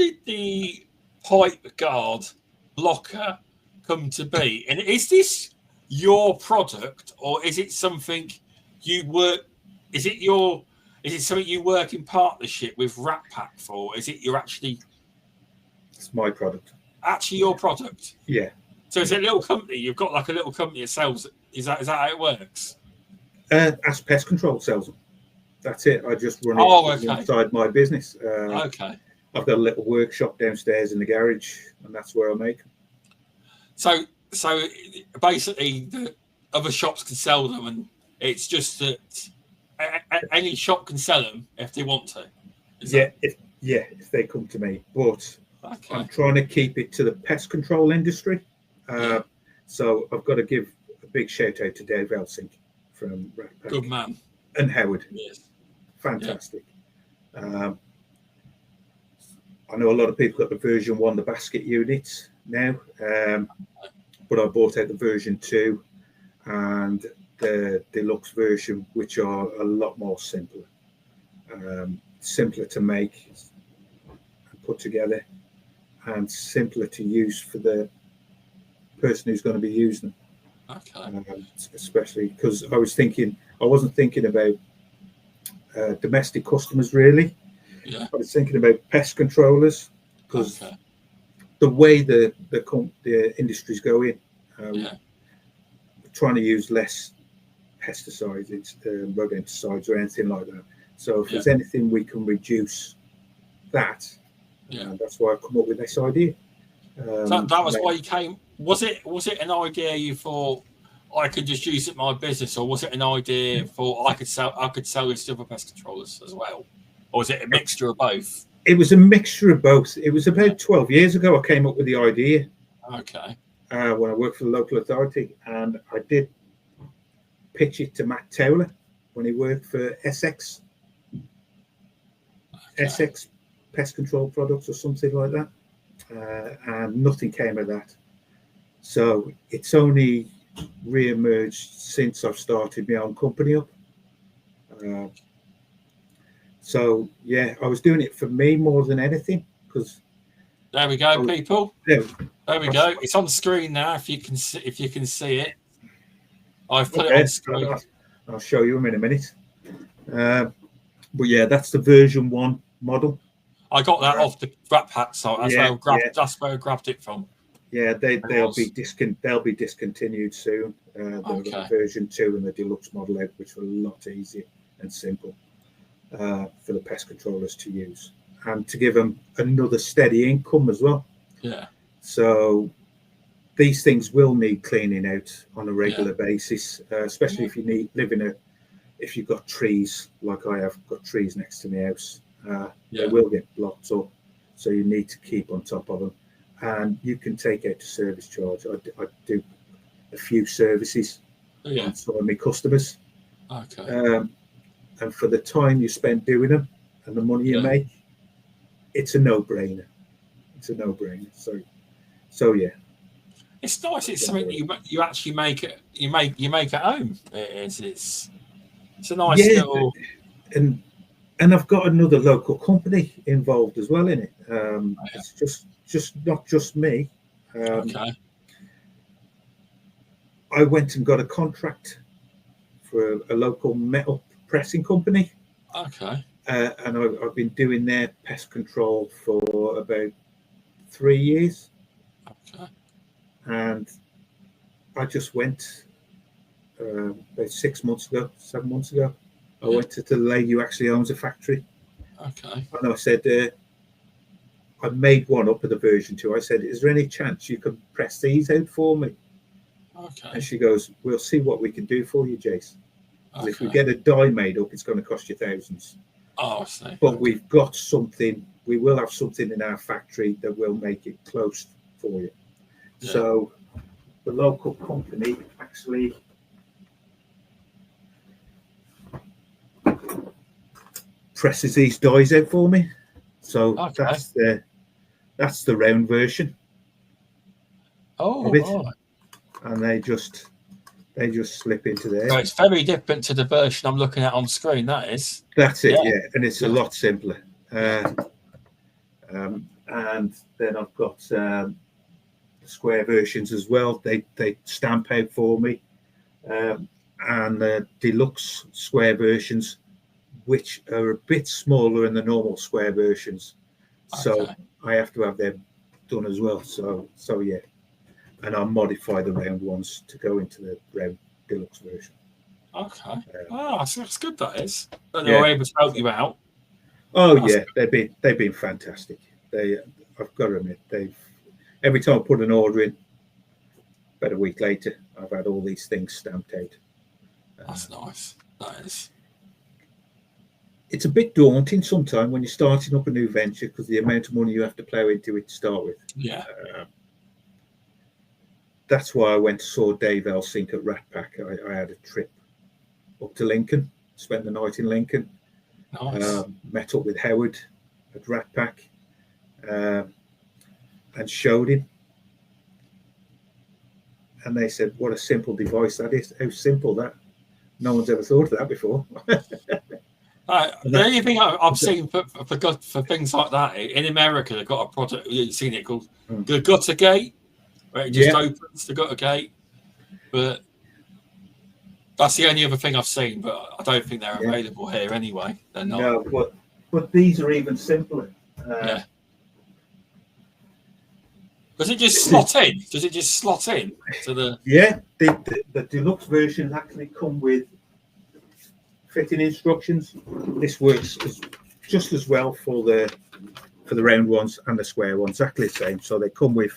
did the PipeGuard blocker come to be? And is this your product, or is it something you work? Is it something you work in partnership with RatPack for? Is it It's my product. Actually your product? Yeah. So it's a little company. You've got like a little company that sells. Is that how it works? As Pest Control sells them. That's it. I just run it inside my business. Okay. I've got a little workshop downstairs in the garage, and that's where I make them. So basically, the other shops can sell them, and it's just that any shop can sell them if they want to. If they come to me. But okay. I'm trying to keep it to the pest control industry. So I've got to give a big shout out to Dave Elsink from RatPack. Good man. And Howard. Yes. Fantastic. Yeah. I know a lot of people got the version 1, the basket units now, but I bought out the version 2 and the deluxe version, which are a lot more simpler to make and put together, and simpler to use for the person who's going to be using them. Okay. Especially because I wasn't thinking about domestic customers really. Yeah. I was thinking about pest controllers because the way the industry's going, trying to use less pesticides, rodenticides or anything like that. So if there's anything we can reduce that, that's why I come up with this idea. So that was why you came. Was it an idea you thought I could just use it in my business, or was it an idea for I could sell this to other pest controllers as well? Or was it a mixture of both? It was a mixture of both. It was about 12 years ago I came up with the idea. Okay. When I worked for the local authority, and I did pitch it to Matt Towler when he worked for Essex. Okay. Essex Pest Control Products or something like that. And nothing came of that. So it's only re-emerged since I've started my own company up. So yeah, I was doing it for me more than anything because. There we go, people. There we go. It's on screen now. If you can see it, I've put it on screen. I'll show you in a minute. But yeah, that's the version 1 model. I got that off the RatPack site. That's where I grabbed it from. Yeah, they'll be discontinued soon. The version 2 and the deluxe model out, which are a lot easier and simple for the pest controllers to use, and to give them another steady income as well. Yeah. So these things will need cleaning out on a regular basis, especially if you if you've got trees like I have got trees next to my house. They will get blocked up, so you need to keep on top of them. And you can take out the service charge. I do a few services on some of my customers. Okay. And for the time you spend doing them and the money you make, it's a no-brainer. So yeah. It's nice. It's something that you actually make it. You make at home. It's a nice little. And I've got another local company involved as well in it. It's just not just me. I went and got a contract for a local metal pressing company. Okay. And I've been doing their pest control for about 3 years. Okay. And I just went about 7 months ago. I went to the lady who actually owns a factory. Okay. And I said, I made one up of the version 2. I said, is there any chance you can press these out for me? Okay. And she goes, we'll see what we can do for you, Jace. Okay. If we get a die made up, it's going to cost you thousands. Oh, I see. But we've got something. We will have something in our factory that will make it close for you. Yeah. So the local company actually presses these dies out for me. So that's the round version. Oh, right. And they just slip into there. So it's very different to the version I'm looking at on screen. That's it, and it's a lot simpler. And and then I've got square versions as well. They stamp out for me, and the deluxe square versions, which are a bit smaller than the normal square versions. So I have to have them done as well. So yeah, and I'll modify the round ones to go into the round deluxe version. Okay. That's good. That is. That Yeah. they were able to help you out. Oh yeah, they've been fantastic. I've got to admit, every time I put an order in, about a week later, I've had all these things stamped out. That's nice. That is. It's a bit daunting sometimes when you're starting up a new venture because the amount of money you have to plow into it to start with. Yeah. That's why I went to saw Dave Elsink at RatBlocker. I had a trip up to Lincoln, spent the night in Lincoln. Nice. Met up with Howard at RatBlocker and showed him. And they said, what a simple device that is. How simple that. No one's ever thought of that before. The only thing I've seen for things like that in America, they've got a product. You've seen it called the gutter gate, where it just opens the gutter gate. But that's the only other thing I've seen. But I don't think they're available here anyway. They're not. No, but these are even simpler. Yeah. Does it just slot in? Does it just slot in to the? Yeah, the deluxe version actually come with fitting instructions. This works just as well for the round ones and the square ones, exactly the same. So they come with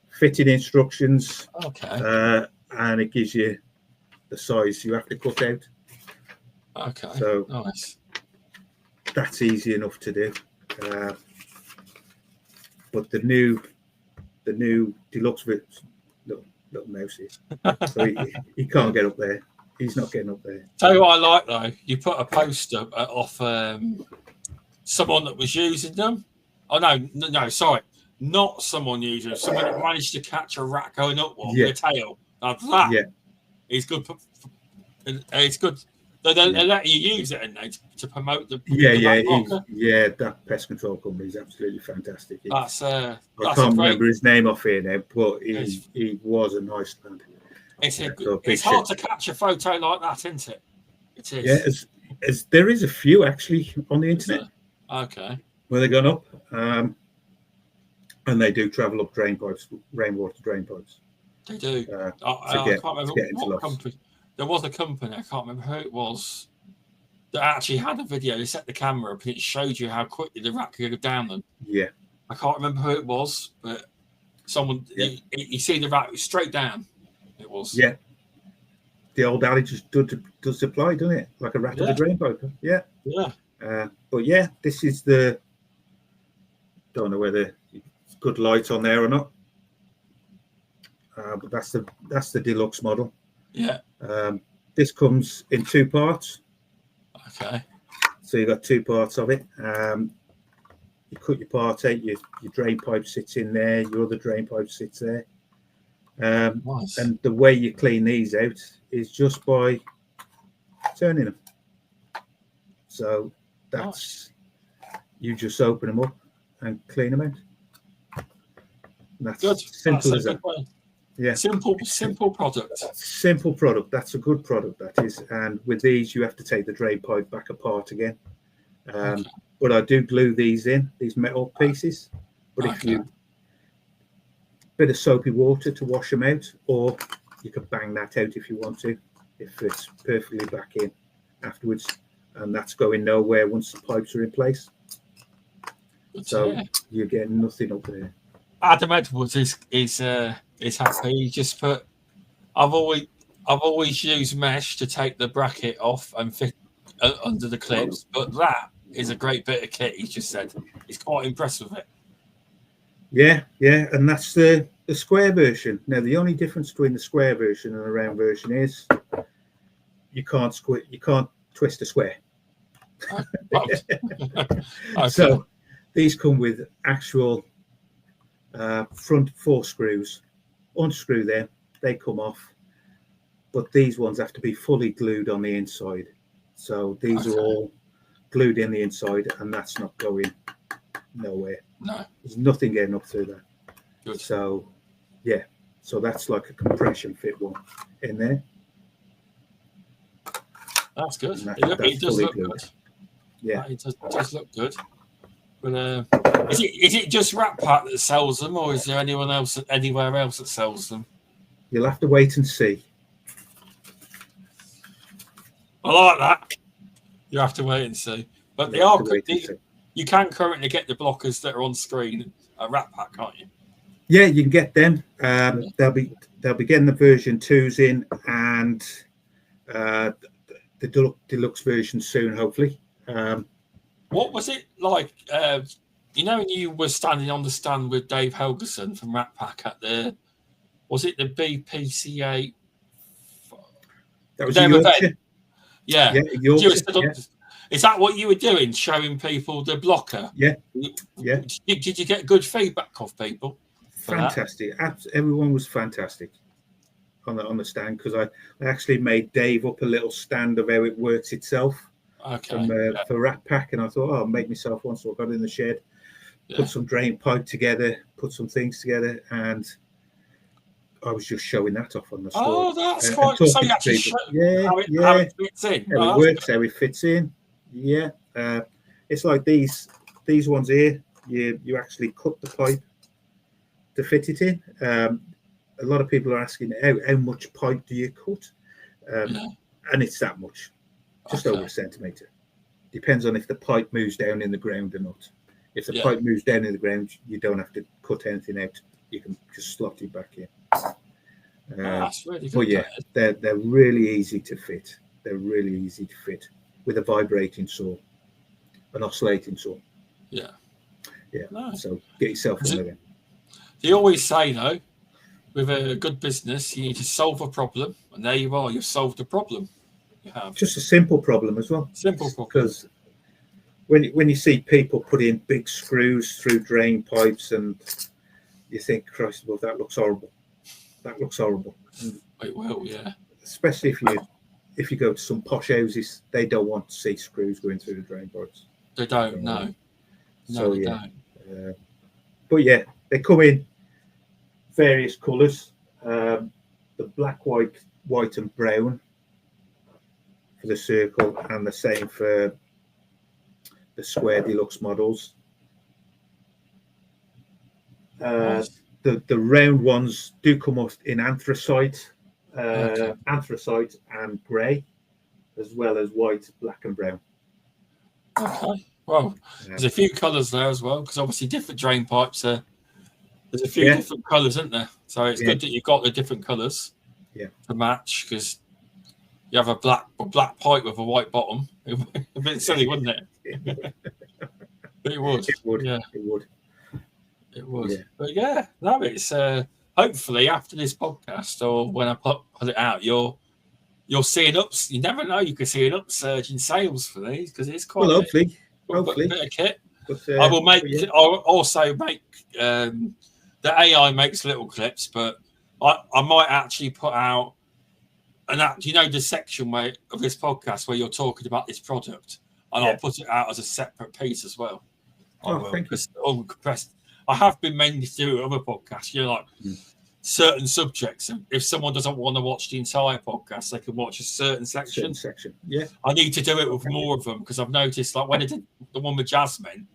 fitting instructions. Okay. And it gives you the size you have to cut out. Okay. So nice. That's easy enough to do. But the new deluxe little mouse is, so he can't get up there. He's not getting up there. Tell you what I like though, you put a poster off someone that was using them. Oh no, sorry, not someone using them. Someone that managed to catch a rat going up one with a tail. Now that is good. It's good. They let you use it and to promote the that pest control company is absolutely fantastic. I can't remember his name off here now, but he was a nice lad. It's hard to catch a photo like that, isn't it? It is. Yeah, as there is a few actually on the internet. Okay. Where they've gone up, and they do travel up rainwater drain pipes. They do. I can't remember what company. There was a company, I can't remember who it was, that actually had a video. They set the camera up and it showed you how quickly the rat could go down them. Yeah. I can't remember who it was, but someone, you see the rat straight down. It was. Yeah. The old adage does apply, doesn't it? Like a rat of a drain pipe. Yeah. Yeah. But this is don't know whether it's good light on there or not. But that's the deluxe model. Yeah. This comes in two parts. Okay. So you've got two parts of it. You cut your part out, your drain pipe sits in there, your other drain pipe sits there. Nice. And the way you clean these out is just by turning them. So that's you just open them up and clean them out. That's good. Simple as that. Yeah. Simple product. Simple product. That's a good product, that is. And with these, you have to take the drain pipe back apart again. But I do glue these metal pieces. But if you bit of soapy water to wash them out, or you can bang that out if you want to, if it's perfectly back in afterwards. And that's going nowhere once the pipes are in place. So you're getting nothing up there. Adam Edwards is happy. He just put, I've always used mesh to take the bracket off and fit under the clips, but that is a great bit of kit. He just said he's quite impressed with it. Yeah, and that's the square version. Now the only difference between the square version and the round version is you can't twist a square. Okay. So these come with actual front 4 screws. Unscrew them, they come off, but these ones have to be fully glued on the inside. So these are all glued in the inside, and that's not going nowhere. No. There's nothing getting up through that. Good. So, yeah. So that's like a compression fit one in there. That's good. That's It does look glued. good. Yeah. It does look good. But is it just RatPack that sells them, or is there anyone else anywhere else that sells them? You'll have to wait and see. I like that. You have to wait and see. But they are good. You can currently get the blockers that are on screen at RatPack, can't you? Yeah, you can get them. They'll be getting the version 2s in, and the deluxe version soon, hopefully. What was it like? When you were standing on the stand with Dave Helgeson from RatPack at was it the BPCA? That was Yorkshire. Event? Yeah. Yorkshire. Is that what you were doing, showing people the blocker? Yeah. Did you get good feedback off people? Fantastic. Everyone was fantastic on the stand, because I actually made Dave up a little stand of how it works itself. Okay. For RatPack, and I thought, I'll make myself one. So I got in the shed, put some drain pipe together, put some things together, and I was just showing that off on the store. Oh, that's quite. So you actually show how it fits in. How it works, how it fits in. Yeah. It's like these ones here. You actually cut the pipe to fit it in. A lot of people are asking, how much pipe do you cut? And it's that much. Just over a centimetre. Depends on if the pipe moves down in the ground or not. If the pipe moves down in the ground, you don't have to cut anything out. You can just slot it back in. That's really good. But yeah, they're really easy to fit. They're really easy to fit with a vibrating saw, an oscillating saw. Yeah. Yeah. Nice. So get yourself one of them. They always say, though, with a good business, you need to solve a problem, and there you are. You've solved the problem. You have just a simple problem as well. Simple problem. Because when you see people put in big screws through drain pipes, and you think, Christ, well, that looks horrible. That looks horrible. It will, yeah. Especially if you go to some posh houses, they don't want to see screws going through the drain pipes. They don't. No, they don't. But yeah, they come in various colours. The black, white, and brown for the circle, and the same for the square deluxe models. Nice. The round ones do come up in anthracite, anthracite and grey, as well as white, black, and brown. Okay. Well, there's a few colours there as well, because obviously different drain pipes there's a few different colours, isn't there? So it's good that you've got the different colours to match, because you have a black pipe with a white bottom. It'd be a bit silly, wouldn't it? But it would. It would. Yeah. It would. It would. Yeah. But yeah, no, it's hopefully after this podcast, or when I put it out, you'll see an ups. You never know, you could see an upsurge in sales for these, because it's quite hopefully a bit of kit. But, I will make. I'll also make. The AI makes little clips, but I might actually put out the section of this podcast where you're talking about this product, and I'll put it out as a separate piece as well. Thank you. Compressed. I have been meant to do other podcasts, like certain subjects. If someone doesn't want to watch the entire podcast, they can watch a certain section. Yeah. I need to do it with more of them, because I've noticed, like when I did the one with Jasmine,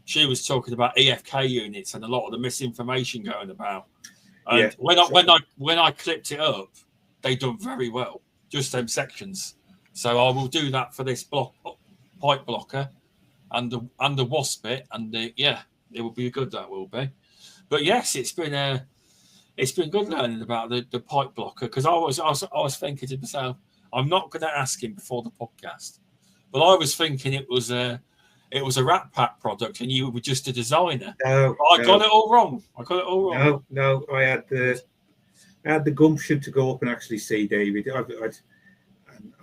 she was talking about EFK units and a lot of the misinformation going about. And when I clipped it up, they done very well, just them sections. So I will do that for this pipe blocker and the wasp bit, and it will be good. That will be. But yes, it's been good learning about the pipe blocker, because I was thinking to myself, I'm not going to ask him before the podcast, but I was thinking it was a RatPack product, and you were just a designer. No, I got it all wrong. No, I had the gumption to go up and actually see David. I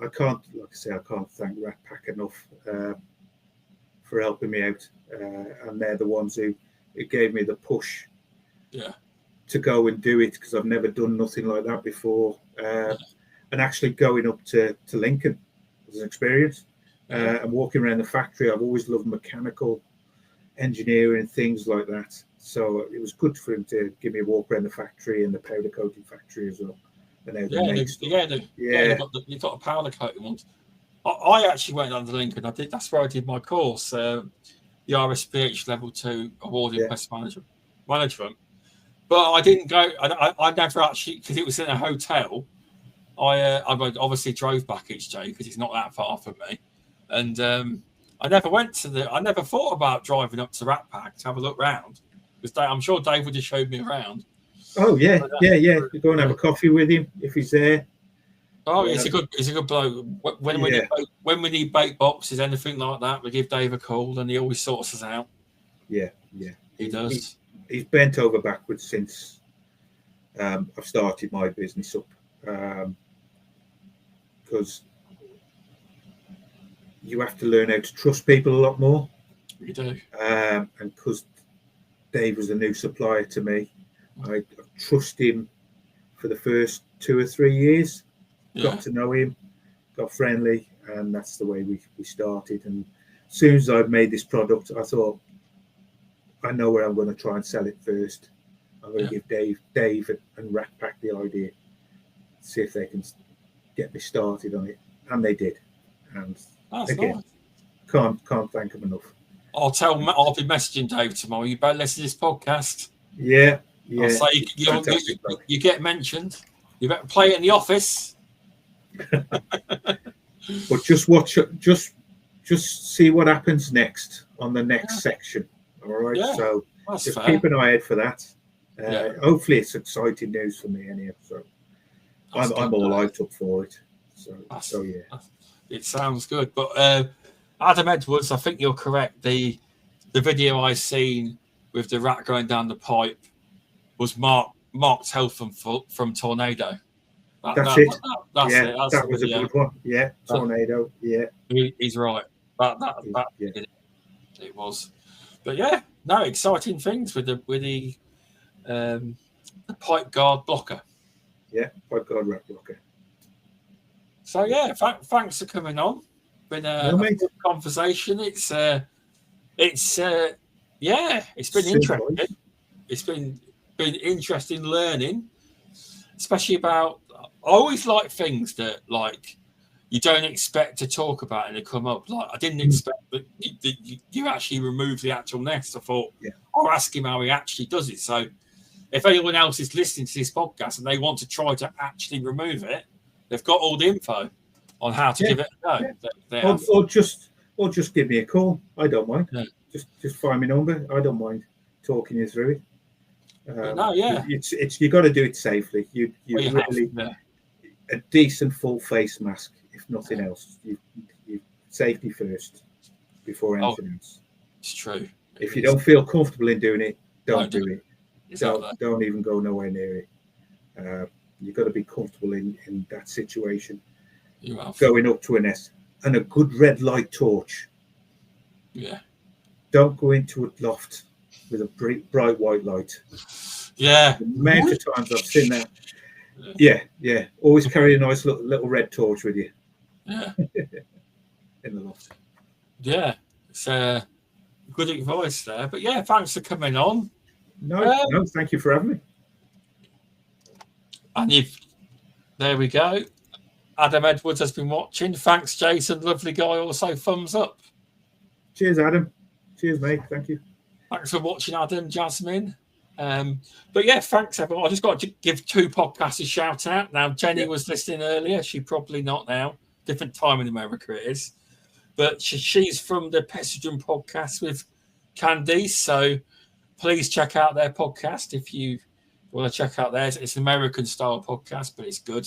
can't, like I say, I can't thank RatPack enough for helping me out, and they're the ones who gave me the push to go and do it, because I've never done nothing like that before, and actually going up to Lincoln was an experience, and walking around the factory. I've always loved mechanical engineering, things like that. So it was good for him to give me a walk around the factory and the powder coating factory as well. And how they make stuff. You got a powder coating ones. I actually went under Lincoln. That's where I did my course, the RSPH Level 2 Award in Pest Management. But I didn't go. I never actually, because it was in a hotel. I obviously drove back each day because it's not that far from me, and I never went to I never thought about driving up to RatPack to have a look round, because I'm sure Dave would have showed me around. Oh yeah. You go and have a coffee with him if he's there. Oh, he's a good bloke. When we need bait boxes, anything like that, we give Dave a call, and he always sorts us out. Yeah, he does. He's bent over backwards since I've started my business up, because you have to learn how to trust people a lot more. You do, and because Dave was a new supplier to me, I trust him for the first 2 or 3 years. Got to know him, got friendly, and that's the way we started. And as soon as I've made this product, I thought, I know where I'm going to try and sell it first. I'm going to give Dave and RatPack the idea, see if they can get me started on it, and they did. And again, nice. Can't thank them enough. I'll be messaging Dave tomorrow. You better listen to this podcast. Yeah. I'll say you get mentioned. You better play it in the office. But just watch it. Just see what happens next on the next section. All right. Yeah, so just keep an eye out for that. Hopefully, it's exciting news for me anyhow. So I'm all hyped up for it. So yeah, it sounds good. But Adam Edwards, I think you're correct. The video I seen with the rat going down the pipe was Mark's health from Tornado. That's it. That was a good one. Yeah, Tornado. Yeah, he's right. It was. But yeah, no, exciting things with the PipeGuard blocker. Yeah, PipeGuard RatBlocker. So yeah, thanks for coming on. Been a good conversation. It's been interesting. It's been interesting learning, especially about. I always like things that you don't expect to talk about and they come up. Like I didn't expect that you actually remove the actual nest. I thought I'll ask him how he actually does it. So if anyone else is listening to this podcast and they want to try to actually remove it, they've got all the info on how to give it a go. Or just give me a call. I don't mind. Yeah. Just find my number. I don't mind talking you through it. It's you got to do it safely. You really a decent full face mask, if nothing else. You safety first before anything else. It's true. If you don't feel comfortable in doing it, don't do it. Don't even go nowhere near it. You've got to be comfortable in that situation. Going up to a nest and a good red light torch. Yeah. Don't go into a loft with a bright white light. Yeah. The amount of times I've seen that. Yeah. Always carry a nice little red torch with you. Yeah. In the loft. Yeah. It's good advice there. But yeah, thanks for coming on. No, thank you for having me. And there we go. Adam Edwards has been watching. Thanks, Jason. Lovely guy. Also, thumbs up. Cheers, Adam. Cheers, mate. Thank you. Thanks for watching, Adam, Jasmine. But yeah, thanks, everyone. I just got to give 2 podcasts a shout out. Now, Jenny was listening earlier. She's probably not now. Different time in America it is. But she's from the Pestogen podcast with Candice. So please check out their podcast if you want to check out theirs. It's an American style podcast, but it's good.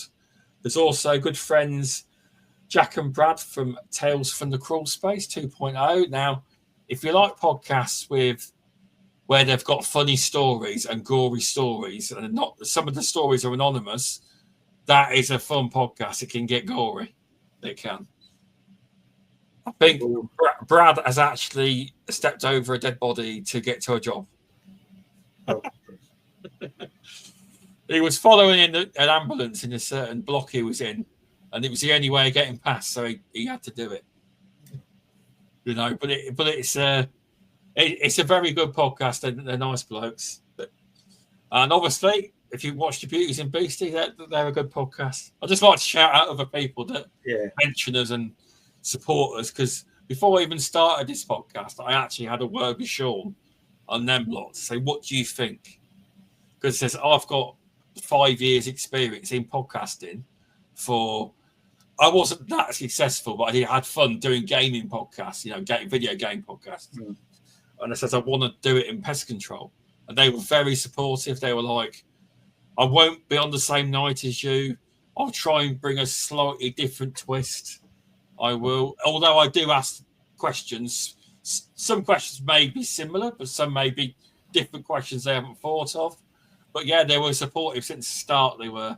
There's also good friends Jack and Brad from Tales from the Crawl Space 2.0. Now, if you like podcasts where they've got funny stories and gory stories, and not some of the stories are anonymous, that is a fun podcast. It can get gory. It can. I think Brad has actually stepped over a dead body to get to a job. Oh. He was following an ambulance in a certain block he was in, and it was the only way of getting past, so he had to do it. But it's It's a very good podcast. They're nice blokes. And obviously, if you watch the Beauties and Beasties, they're a good podcast. I just like to shout out other people that mention us and support us, because before I even started this podcast, I actually had a word with Sean on them lot to say, what do you think? Because it says, I've got 5 years experience in podcasting I wasn't that successful, but I had fun doing gaming podcasts, video game podcasts. Mm. And I said, I want to do it in pest control. And they were very supportive. They were like, I won't be on the same night as you. I'll try and bring a slightly different twist. I will. Although I do ask questions. Some questions may be similar, but some may be different questions they haven't thought of. But yeah, they were supportive since the start. They were.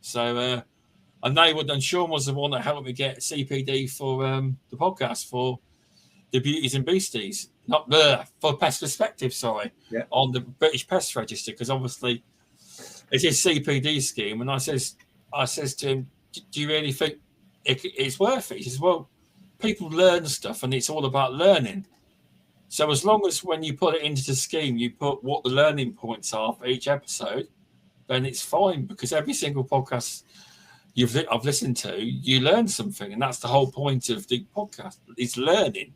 So, and Sean was the one that helped me get CPD for the podcast for the Beauties and Beasties. For Pest Perspective, on the British Pest Register, because obviously it's his CPD scheme. And I says to him, do you really think it's worth it? He says, well, people learn stuff and it's all about learning. So as long as when you put it into the scheme, you put what the learning points are for each episode, then it's fine, because every single podcast I've listened to, you learn something. And that's the whole point of the podcast, is learning.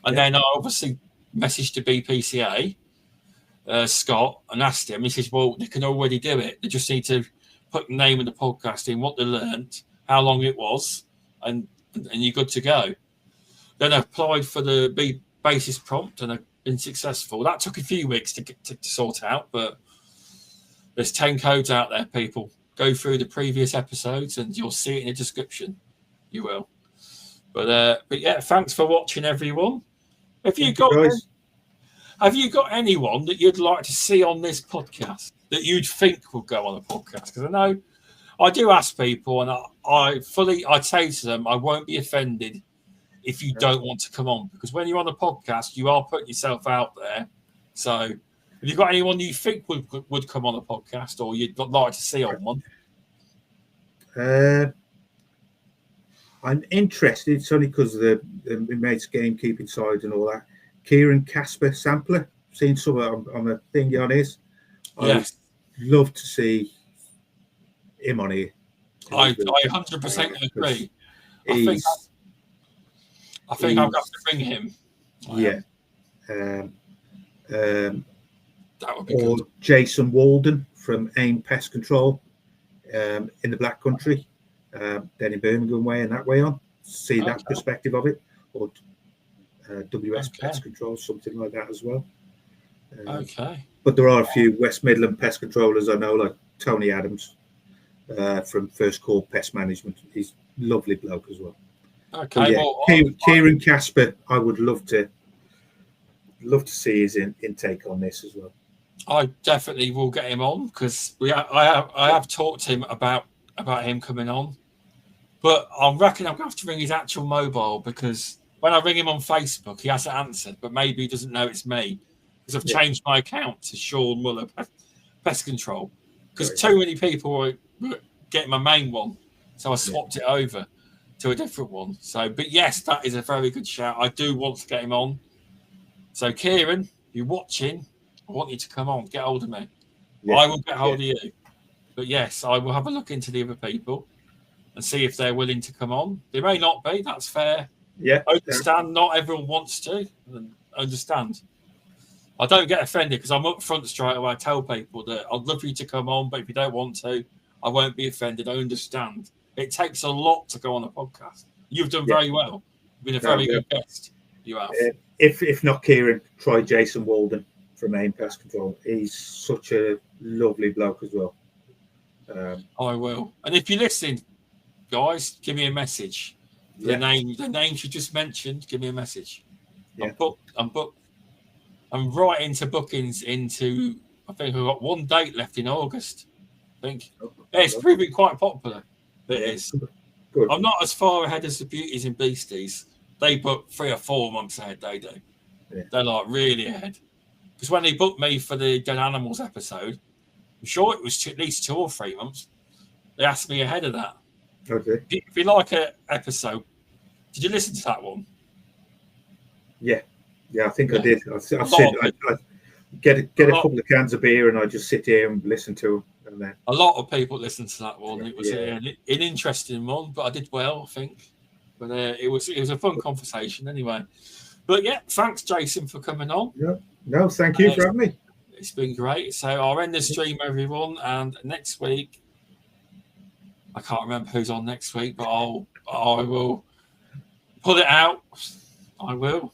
And then I obviously messaged the BPCA, Scott, and asked him. He says, well, they can already do it. They just need to put the name of the podcast in, what they learned, how long it was, and you're good to go. Then I applied for the basis prompt, and I've been successful. That took a few weeks to sort out, but there's 10 codes out there, people. Go through the previous episodes and you'll see it in the description. You will. But yeah, thanks for watching, everyone. Have you got anyone that you'd like to see on this podcast that you'd think will go on a podcast? Because I know I do ask people, and I say to them, I won't be offended if you don't want to come on, because when you're on a podcast, you are putting yourself out there. So have you got anyone you think would come on a podcast, or you'd like to see on one? I'm interested. It's only because of the mate's gamekeeping side and all that. Kieran Casper Sampler, seen some on a thing on his. Yes. I'd love to see him on here. I 100% agree. I think I've got to bring him. That would be good. Jason Walden from AIM Pest Control in the Black Country, then in Birmingham way and that way on. See that perspective of it. Or WS Pest Control, something like that as well. But there are a few West Midland pest controllers I know, like Tony Adams from First Call Pest Management. He's a lovely bloke as well. Kieran Casper, I would love to see his intake on this as well. I definitely will get him on, because I have talked to him about him coming on, but I reckon I'm going to have to ring his actual mobile, because when I ring him on Facebook, he hasn't answered, but maybe he doesn't know it's me, because I've changed my account to Sean Muller Pest Control, because too many people were getting my main one, so I swapped it over to a different one. So, but yes, that is a very good shout. I do want to get him on. So, Kieran, if you're watching, I want you to come on. Get hold of me. Yeah. I will get hold of you. But yes, I will have a look into the other people and see if they're willing to come on. They may not be. That's fair. Yeah. I understand. Not everyone wants to. Understand. I don't get offended, because I'm up front straight away. I tell people that I'd love for you to come on, but if you don't want to, I won't be offended. I understand. It takes a lot to go on a podcast. You've done very well. You've been a very good guest. You have. If not Kieran, try Jason Walden from AIM Pest Control. He's such a lovely bloke as well. I will. And if you're listening, guys, give me a message. The names you just mentioned, give me a message. Yeah. I'm booked. I'm right into bookings into, I think I've got one date left in August. I think. It's proving quite popular. It is. Good. I'm not as far ahead as the Beauties and Beasties. They book 3 or 4 months ahead, they do. Yeah. They're like really ahead. Because when they booked me for the Dead Animals episode, I'm sure it was at least 2 or 3 months. They asked me ahead of that. Okay. If you like an episode, did you listen to that one? Yeah. Yeah, I think I did. I've said lot of I get a couple of cans of beer and I just sit here and listen to them. And then A lot of people listened to that one. Yeah, It was an interesting one, but I did well, I think. But it was a fun conversation anyway. But yeah, thanks, Jason, for coming on. no, thank you for having me. It's been great. So I'll end the stream, everyone, and next week I can't remember who's on next week, but I will pull it out. I will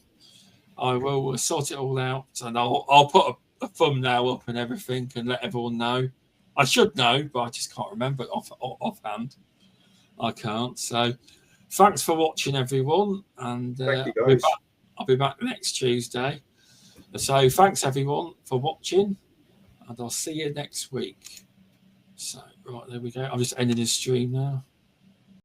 sort it all out, and I'll put a thumbnail up and everything, and let everyone know. I should know, but I just can't remember it offhand. I can't. So thanks for watching, everyone, and Thank you, guys. I'll be back next Tuesday. So thanks, everyone, for watching, and I'll see you next week. So right, there we go. I'm just ending the stream now.